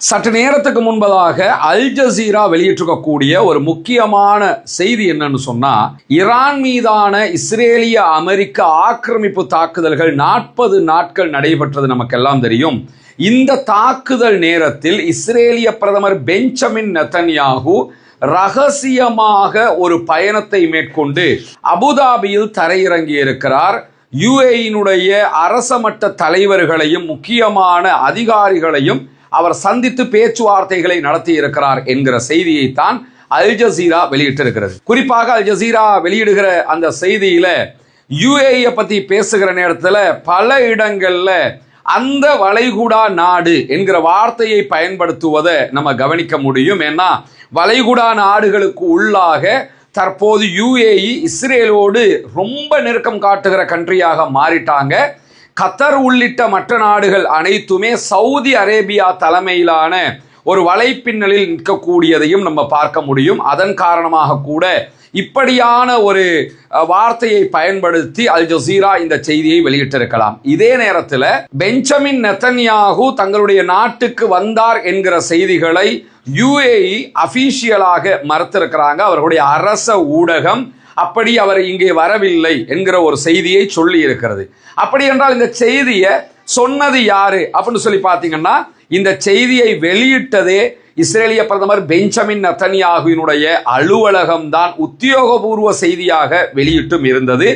சற்று நேரத்துக்கு முன்பதாக அல் ஜசீரா வெளியிட்டிருக்கக்கூடிய ஒரு முக்கியமான செய்தி என்னன்னு சொன்னா, ஈரான் மீதான இஸ்ரேலிய அமெரிக்க ஆக்கிரமிப்பு தாக்குதல்கள் 40 நாட்கள் நடைபெற்றது நமக்கெல்லாம் தெரியும். இந்த தாக்குதல் நேரத்தில் இஸ்ரேலிய பிரதமர் பெஞ்சமின் நெதன்யாகு ரகசியமாக ஒரு பயணத்தை மேற்கொண்டு அபுதாபியில் தரையிறங்கி இருக்கிறார். யுஏஇனுடைய அரச மட்ட தலைவர்களையும் முக்கியமான அதிகாரிகளையும் அவர் சந்தித்து பேச்சுவார்த்தைகளை நடத்தி இருக்கிறார் என்கிற செய்தியைத்தான் அல் ஜசீரா வெளியிட்டிருக்கிறது. குறிப்பாக அல் ஜசீரா வெளியிடுகிற அந்த செய்தியில யுஏஇ பத்தி பேசுகிற நேரத்தில் பல இடங்கள்ல அந்த வளைகுடா நாடு என்கிற வார்த்தையை பயன்படுத்துவதை நம்ம கவனிக்க முடியும். ஏன்னா வளைகுடா நாடுகளுக்கு உள்ளாக தற்போது யுஏஇ இஸ்ரேலோடு ரொம்ப நெருக்கம் காட்டுகிற கண்ட்ரியாக மாறிட்டாங்க. கத்தர் உள்ளிட்ட மற்ற நாடுகள் அனைத்துமே சவுதி அரேபியா தலைமையிலான ஒரு வலைப்பின்னலில் நிற்கக்கூடியதையும் நம்ம பார்க்க முடியும். அதன் காரணமாக கூட இப்படியான ஒரு வார்த்தையை பயன்படுத்தி அல் ஜசீரா இந்த செய்தியை வெளியிட்டிருக்கலாம். இதே நேரத்தில் பெஞ்சமின் நெதன்யாகு தங்களுடைய நாட்டுக்கு வந்தார் என்கிற செய்திகளை யுஏஇ அபிஷியலாக மறுத்திருக்கிறாங்க. அவர்களுடைய அரச ஊடகம் அப்படி அவர் இங்கே வரவில்லை என்கிற ஒரு செய்தியை சொல்லி இருக்கிறது. அப்படி என்றால் இந்த செய்தியை சொன்னது யாரு அப்படின்னு சொல்லி பார்த்தீங்கன்னா, இந்த செய்தியை வெளியிட்டதே இஸ்ரேலிய பிரதமர் பெஞ்சமின் நெதன்யாகுவினுடைய அலுவலகம் தான் உத்தியோகபூர்வ செய்தியாக வெளியிட்டும் இருந்தது.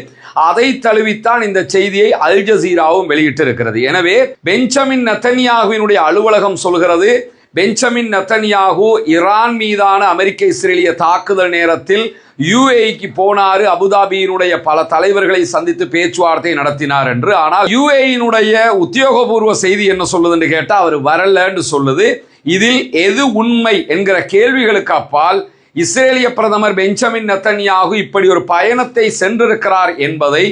அதை தழுவித்தான் இந்த செய்தியை அல் ஜசீராவும் வெளியிட்டிருக்கிறது. எனவே பெஞ்சமின் நெதன்யாகுவினுடைய அலுவலகம் சொல்கிறது, பெஞ்சமின் நெதன்யாகு ஈரான் மீதான அமெரிக்க இஸ்ரேலிய தாக்குதல் நேரத்தில் யுஏஇக்கு போனாரு, அபுதாபியினுடைய பல தலைவர்களை சந்தித்து பேச்சுவார்த்தை நடத்தினார் என்று. ஆனால் யுஏஇனுடைய உத்தியோகபூர்வ செய்தி என்ன சொல்லுதுன்னு கேட்டா அவர் வரலன்னு சொல்லுது. இதில் எது உண்மை என்கிற கேள்விகளுக்கு அப்பால் இஸ்ரேலிய பிரதமர் பெஞ்சமின் நெதன்யாகு இப்படி ஒரு பயணத்தை சென்றிருக்கிறார் என்பதை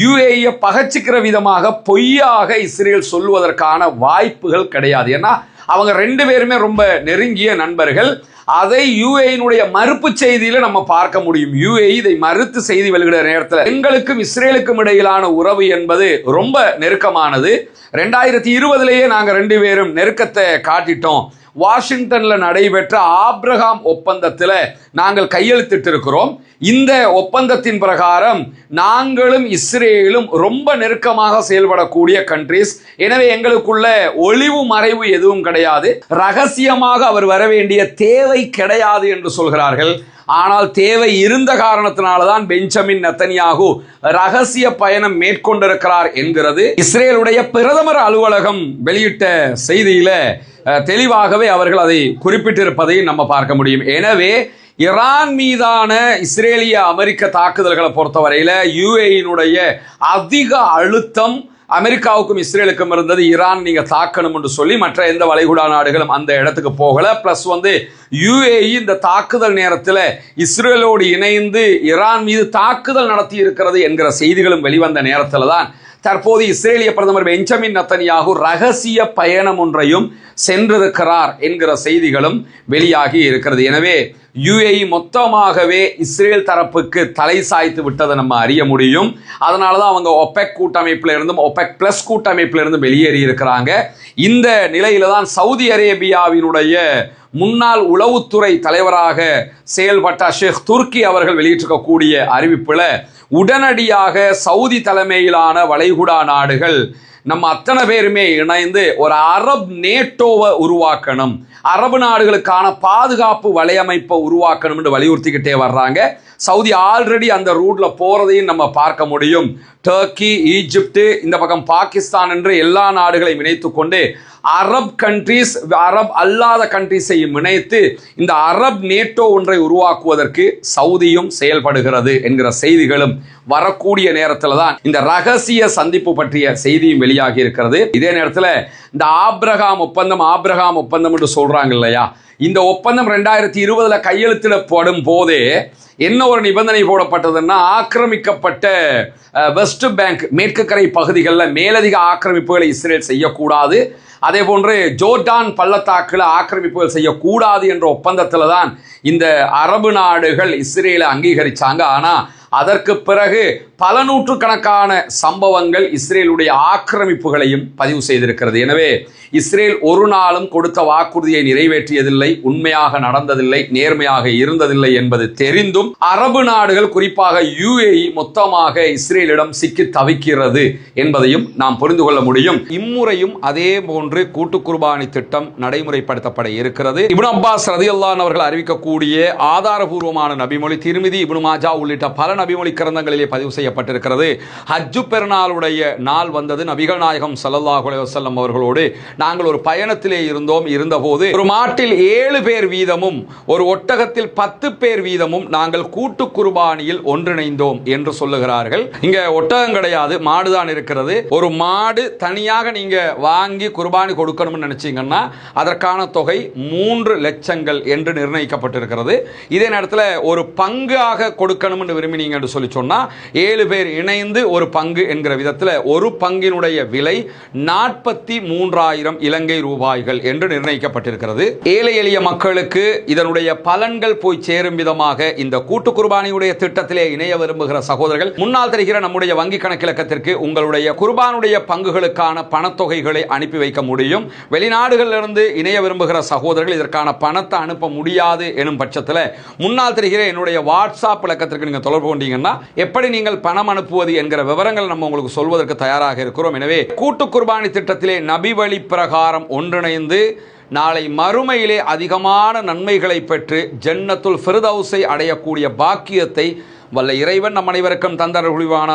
யுஏஇ பகச்சிக்கிற விதமாக பொய்யாக இஸ்ரேல் சொல்வதற்கான வாய்ப்புகள் கிடையாது. ஏன்னா அவங்க ரெண்டு பேருமே ரொம்ப நெருங்கிய நண்பர்கள். அதை யுஏஇனுடைய மறுப்பு செய்தியில நம்ம பார்க்க முடியும். யுஏஇ இதை மறுத்து செய்தி வெளியிடுற நேரத்தில் எங்களுக்கும் இஸ்ரேலுக்கும் இடையிலான உறவு என்பது ரொம்ப நெருக்கமானது. 2020 நாங்க ரெண்டு பேரும் நெருக்கத்தை காட்டிட்டோம். வாஷிங்டன்ல நடைபெற்ற ஆப்ரஹாம் ஒப்பந்தத்தில் நாங்கள் கையெழுத்திட்டு இருக்கிறோம். இந்த ஒப்பந்தத்தின் பிரகாரம் நாங்களும் இஸ்ரேலும் ரொம்ப நெருக்கமாக செயல்படக்கூடிய கண்ட்ரிஸ். எனவே எங்களுக்குள்ள ஒளிவு மறைவு எதுவும் கிடையாது, ரகசியமாக அவர் வர வேண்டிய தேவை கிடையாது என்று சொல்கிறார்கள். ஆனால் தேவை இருந்த காரணத்தினால்தான் பெஞ்சமின் நெதன்யாகு ரகசிய பயணம் மேற்கொண்டிருக்கிறார் என்கிறது இஸ்ரேலுடைய பிரதமர் அலுவலகம் வெளியிட்ட செய்தியில தெளிவாகவே அவர்கள் அதை குறிப்பிட்டிருப்பதை நம்ம பார்க்க முடியும். எனவே ஈரான் மீதான இஸ்ரேலிய அமெரிக்க தாக்குதல்களை பொறுத்தவரையில யுஏஇனுடைய அதிக அழுத்தம் அமெரிக்காவுக்கும் இஸ்ரேலுக்கும் இருந்தது. ஈரான் நீங்க தாக்கணும் என்று சொல்லி மற்ற எந்த வளைகுடா நாடுகளும் அந்த இடத்துக்கு போகல. பிளஸ் யுஏஇ இந்த தாக்குதல் நேரத்தில் இஸ்ரேலோடு இணைந்து ஈரான் மீது தாக்குதல் நடத்தி இருக்கிறது என்கிற செய்திகளும் வெளிவந்த நேரத்தில் தான் தற்போது இஸ்ரேலிய பிரதமர் பெஞ்சமின் நெதன்யாகு ரகசிய பயணம் ஒன்றையும் சென்றிருக்கிறார் என்கிற செய்திகளும் வெளியாகி இருக்கிறது. எனவே யுஏஇ மொத்தமாகவே இஸ்ரேல் தரப்புக்கு தலை சாய்த்து விட்டதை நம்ம அறிய முடியும். அதனாலதான் அவங்க ஒபெக் கூட்டமைப்பில் இருந்தும் ஒபெக் பிளஸ் கூட்டமைப்பில் இருந்தும் வெளியேறி இருக்கிறாங்க. இந்த நிலையில தான் சவுதி அரேபியாவினுடைய முன்னாள் உளவுத்துறை தலைவராக செயல்பட்ட ஷேக் துர்கி அவர்கள் வெளியிட்டிருக்கக்கூடிய அறிவிப்புல உடனடியாக சவுதி தலைமையிலான வளைகுடா நாடுகள் நம்ம அத்தனை பேருமே இணைந்து ஒரு அரப் நேட்டோவை உருவாக்கணும், அரபு நாடுகளுக்கான பாதுகாப்பு வலையமைப்பை உருவாக்கணும் என்று வலியுறுத்திக்கிட்டே வர்றாங்க. சவுதி ஆல்ரெடி அந்த ரூட்ல போறதையும் நம்ம பார்க்க முடியும். டர்க்கி, ஈஜிப்ட், இந்த பக்கம் பாகிஸ்தான் என்று எல்லா நாடுகளையும் இணைத்து கொண்டு அரப் கண்ட்ரீஸ், அரப் அல்லாத கண்ட்ரீஸையும் இணைத்து இந்த அரப் நேட்டோ ஒன்றை உருவாக்குவதற்கு சவுதியும் செயல்படுகிறது என்கிற செய்திகளும் வரக்கூடிய நேரத்தில் தான் இந்த ரகசிய சந்திப்பு பற்றிய செய்தியும் வெளியாகி இருக்கிறது. இதே நேரத்தில் இந்த ஆப்ரஹாம் ஒப்பந்தம் என்று சொல்றாங்க இல்லையா, இந்த ஒப்பந்தம் 2020 கையெழுத்திடப்படும் போதே என்ன ஒரு நிபந்தனை போடப்பட்டதுன்னா, ஆக்கிரமிக்கப்பட்ட வெஸ்ட் பேங்க் மேற்கு கரை பகுதிகளில் மேலதிக ஆக்கிரமிப்புகளை இஸ்ரேல் செய்யக்கூடாது, அதே போன்று ஜோர்டான் பள்ளத்தாக்கில் ஆக்கிரமிப்புகள் செய்யக்கூடாது என்ற ஒப்பந்தத்தில் தான் இந்த அரபு நாடுகள் இஸ்ரேலை அங்கீகரிச்சாங்க. ஆனால் அதற்கு பிறகு பல நூற்றுக்கணக்கான சம்பவங்கள் இஸ்ரேலுடைய ஆக்கிரமிப்புகளையும் பதிவு செய்திருக்கிறது. எனவே இஸ்ரேல் ஒரு நாளும் கொடுத்த வாக்குறுதியை நிறைவேற்றியதில்லை, உண்மையாக நடந்ததில்லை, நேர்மையாக இருந்ததில்லை என்பது தெரிந்தும் அரபு நாடுகள் குறிப்பாக UAE மொத்தமாக இஸ்ரேலிடம் சிக்கி தவிக்கிறது என்பதையும் நாம் புரிந்து கொள்ள முடியும். இம்முறையும் அதே போன்று கூட்டு குர்பானி திட்டம் நடைமுறைப்படுத்தப்பட இருக்கிறது. இப்னு அப்பாஸ் ரலியல்லாஹு அன்ஹு அவர்கள் அறிவிக்கக்கூடிய ஆதாரபூர்வமான நபிமொழி திருமிதி, இப்னு மாஜா உள்ளிட்ட பல நபிமொழி கிரந்தங்களிலே பதிவு செய்யப்பட்டிருக்கிறது. ஹஜ்ஜு பெருநாளுடைய நாள் வந்தது. நபிகள் நாயகம் ஸல்லல்லாஹு அலைஹி வஸல்லம் அவர்களோடு நாங்கள் ஒரு பயணத்திலே இருந்தபோது ஒரு மாட்டில் 7 பேர் வீதமும் ஒரு ஒட்டகத்தில் 10 பேர் வீதமும் நாங்கள் கூட்டு குர்பானியில் ஒன்றிணைந்தோம் என்று சொல்லுகிறார்கள். இங்க ஒட்டகம் கிடையாது, மாடுதான் இருக்கிறது. ஒரு மாடு தனியாக நீங்க வாங்கி குர்பானி கொடுக்கணும்னு நினைச்சீங்கன்னா அதற்கான தொகை 3 லட்சங்கள் என்று நிர்ணயிக்கப்பட்டிருக்கிறது. இதே நேரத்தில் ஒரு பங்காக கொடுக்கணும்னு விரும்பினீங்க என்று சொல்லி சொன்னா 7 பேர் இணைந்து ஒரு பங்கு என்கிற விதத்தில் ஒரு பங்கினுடைய விலை 43,000 இலங்கை ரூபாய்கள் என்று நிர்ணயிக்கப்பட்டிருக்கிறது. ஏழை எளிய மக்களுக்கு இதனுடைய பலன்கள் போய் சேரும் விதமாக இந்த கூட்டு குர்பானியுடைய திட்டத்திலே இணைய விரும்புகிற சகோதரர்கள் முன்னால் தெரிகிற நம்முடைய வங்கி கணக்கிலக்கத்திற்கு உங்களுடைய குர்பானுடைய பங்குகளுக்கான பணத்தொகைகளை அனுப்பி வைக்க முடியும். வெளிநாடுகளிலிருந்து இணைய விரும்புகிற சகோதரர்கள் இதற்கான பணத்தை அனுப்ப முடியாது எனும் பட்சத்தில் முன்னால் தெரிகிற என்னுடைய வாட்ஸ்அப் இலக்கத்திற்கு நீங்கள் தொடர்பு கொண்டீங்கன்னா எப்படி நீங்கள் பணம் அனுப்புவது என்கிற விவரங்கள் நம்ம உங்களுக்கு சொல்வதற்கு தயாராக இருக்கிறோம். எனவே கூட்டு குர்பானி திட்டத்திலே நபி வழி பிரகாரம் ஒன்றிணைந்து நாளை மறுமையிலே அதிகமான நன்மைகளை பெற்று ஜன்னத்துல் ஃபிர்தௌஸை அடையக்கூடிய பாக்கியத்தை வல்ல இறைவன் நம் அனைவருக்கும் தந்தருள்வானாக.